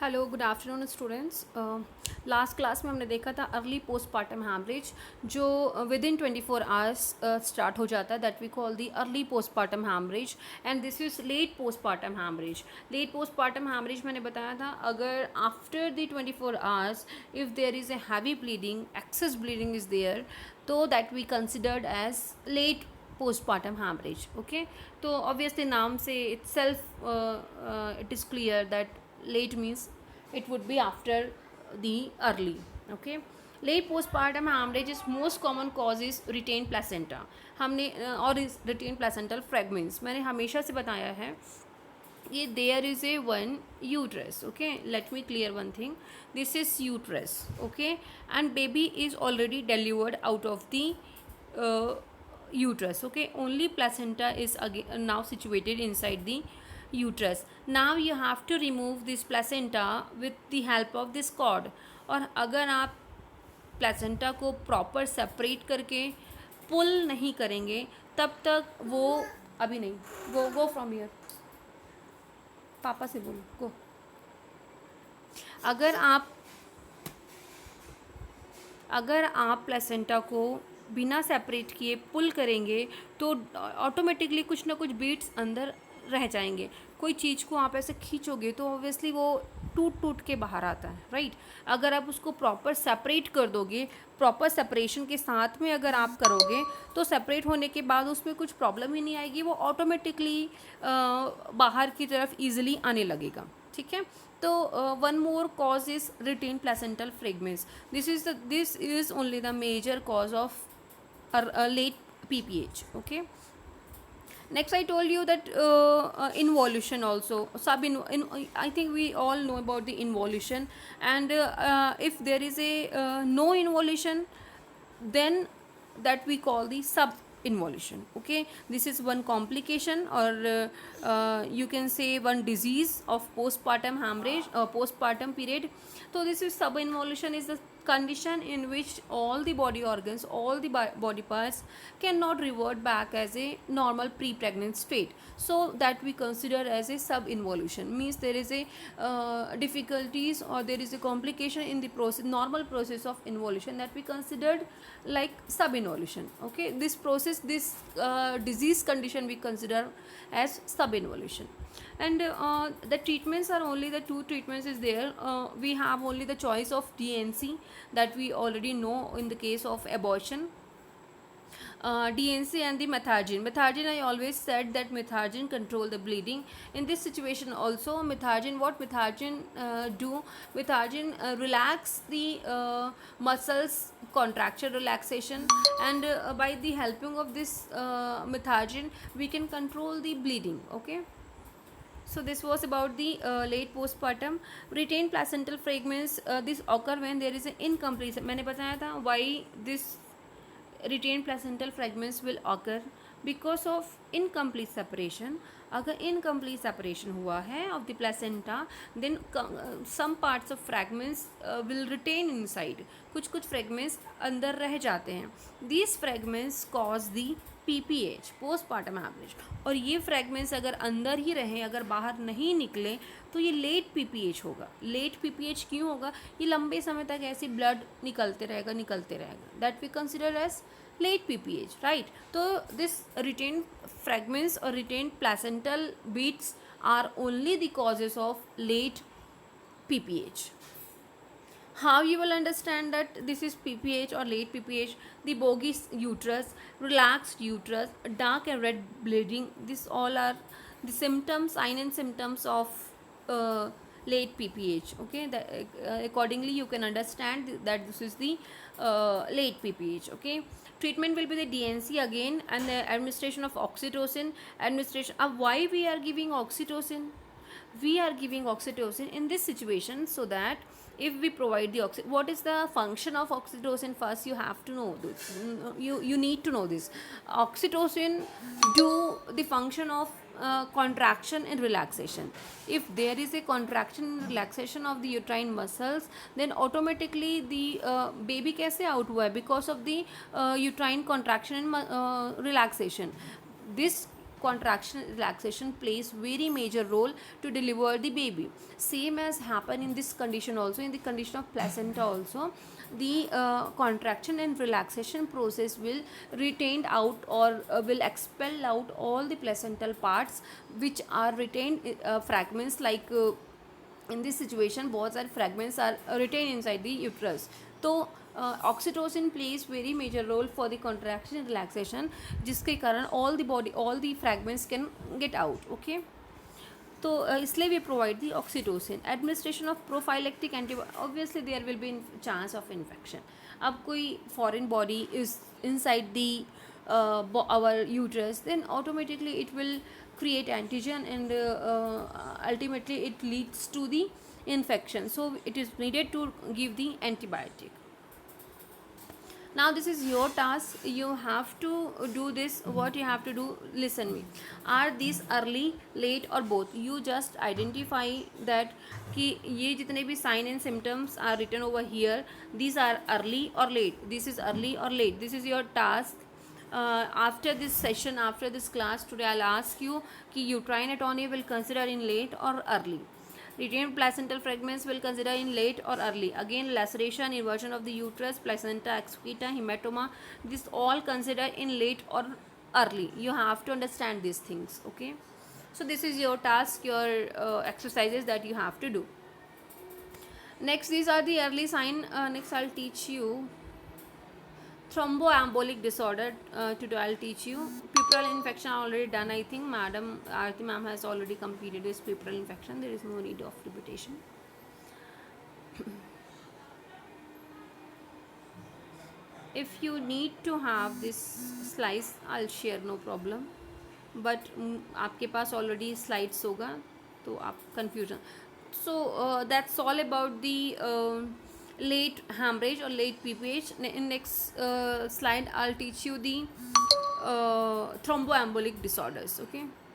Hello good afternoon students. Last class में हमने देखा था अर्ली पोस्टपार्टम हैमरेज जो विद इन 24 आवर्स स्टार्ट हो जाता है, that we call the early postpartum haemorrhage. And this is late postpartum haemorrhage. Late postpartum haemorrhage मैंने बताया था, अगर after the 24 hours if there is a heavy bleeding, excess bleeding is there, तो that we considered as late postpartum hemorrhage. Okay, तो obviously नाम से itself it is clear that late means it would be after the early. Okay, late postpartum hemorrhage is most common cause is retained placenta. हमने और retained placental fragments मैंने हमेशा से बताया है ये there is a one uterus. Okay, let me clear one thing. This is uterus. Okay, and baby is already delivered out of the uterus. Okay, only placenta is again now situated inside the uterus. Now you have to remove this placenta with the help of this cord. और अगर आप placenta को proper separate करके पुल नहीं करेंगे तब तक वो अभी नहीं, गो फ्रॉम हियर, पापा से बोलो गो। अगर आप प्लेसेंटा को बिना सेपरेट किए पुल करेंगे तो ऑटोमेटिकली कुछ ना कुछ बीट्स अंदर रह जाएंगे। कोई चीज़ को आप ऐसे खींचोगे तो ऑब्वियसली वो टूट के बाहर आता है, राइट। अगर आप उसको प्रॉपर सेपरेट कर दोगे, प्रॉपर सेपरेशन के साथ में अगर आप करोगे तो सेपरेट होने के बाद उसमें कुछ प्रॉब्लम ही नहीं आएगी, वो ऑटोमेटिकली बाहर की तरफ ईजिली आने लगेगा। ठीक है, तो one more cause is retained placental fragments. This is only the major cause of late PPH. Okay, next I told you that involution also, I think we all know about the involution, and if there is a no involution, then that we call the sub involution. Okay, this is one complication, or you can say one disease of postpartum hemorrhage or postpartum period. So this is sub involution is the condition in which all the body organs, all the body parts cannot revert back as a normal pre-pregnant state, so that we consider as a sub involution. Means there is a difficulties or there is a complication in the process, normal process of involution, that we considered like sub involution. Okay, this process, this disease condition we consider as sub involution. And the treatments are only the two treatments is there. We have only the choice of DNC, that we already know in the case of abortion. DNC and the methargine. Methargine, I always said that methargine control the bleeding. In this situation also, methargine, what methargine do? Methargine relax the muscles contraction relaxation, and by the helping of this methargine we can control the bleeding. Okay, so this was about the late postpartum. Retained placental fragments, this occur when there is an incomplete, मैंने बताया था why this retained placental fragments will occur, because of incomplete separation. अगर incomplete separation हुआ है of the placenta, then some parts of fragments will retain inside. कुछ fragments अंदर रह जाते हैं. These fragments cause the PPH, postpartum hemorrhage. और ये fragments अगर अंदर ही रहें, अगर बाहर नहीं निकले, तो ये लेट PPH होगा. लेट PPH क्यों होगा? ये लंबे समय तक ऐसे ब्लड निकलते रहेगा. That we consider as late PPH, right. तो दिस रिटेन फ्रेगमेंट्स और retained placental bits are only the causes of late PPH. How you will understand that this is PPH or late PPH? The bogy uterus, relaxed uterus, dark and red bleeding, this all are the symptoms, sign and symptoms of late PPH. Okay, accordingly you can understand that this is the late PPH. Okay, treatment will be the DNC again, and the administration of oxytocin. Why we are giving oxytocin? We are giving oxytocin in this situation so that if we provide the what is the function of oxytocin? First you have to know this. You need to know this. Oxytocin do the function of contraction and relaxation. If there is a contraction and relaxation of the uterine muscles, then automatically the baby कैसे out हुआ है? Because of the uterine contraction and relaxation. This contraction relaxation plays very major role to deliver the baby. Same as happen in this condition also, in the condition of placenta also, the contraction and relaxation process will retain out or will expel out all the placental parts which are retained fragments, like in this situation both are fragments are retained inside the uterus. So oxytocin plays very major role for the contraction and relaxation, जिसके कारण all the fragments can get out. Okay, तो इसलिए we provide the oxytocin. Administration of prophylactic antibiotic, obviously there will be chance of infection. अब कोई foreign body is inside the our uterus, then automatically it will create antigen, and ultimately it leads to the infection, so it is needed to give the antibiotic. Now this is your task, you have to do this. What you have to do, listen me, are these early, late or both? You just identify that कि ये जितने भी sign and symptoms are written over here, these are early or late, this is early or late. This is your task. After this session, after this class today, I'll ask you कि uterine atony will consider in late or early, retained placental fragments will consider in late or early. Again, laceration, inversion of the uterus, placenta excreta, hematoma, this all consider in late or early. You have to understand these things. Okay, so this is your task, your exercises that you have to do. Next, these are the early sign. Next I'll teach you thromboembolic disorder. Today I'll teach you puerperal infection. Already done, I think. Madam Aarti ma'am has already completed this puerperal infection. There is no need of repetition. If you need to have this slice, I'll share, no problem. But आपके पास already slides होगा, तो आप confusion. So that's all about the late hemorrhage or late PPH. In next slide, I'll teach you the thromboembolic disorders. Okay.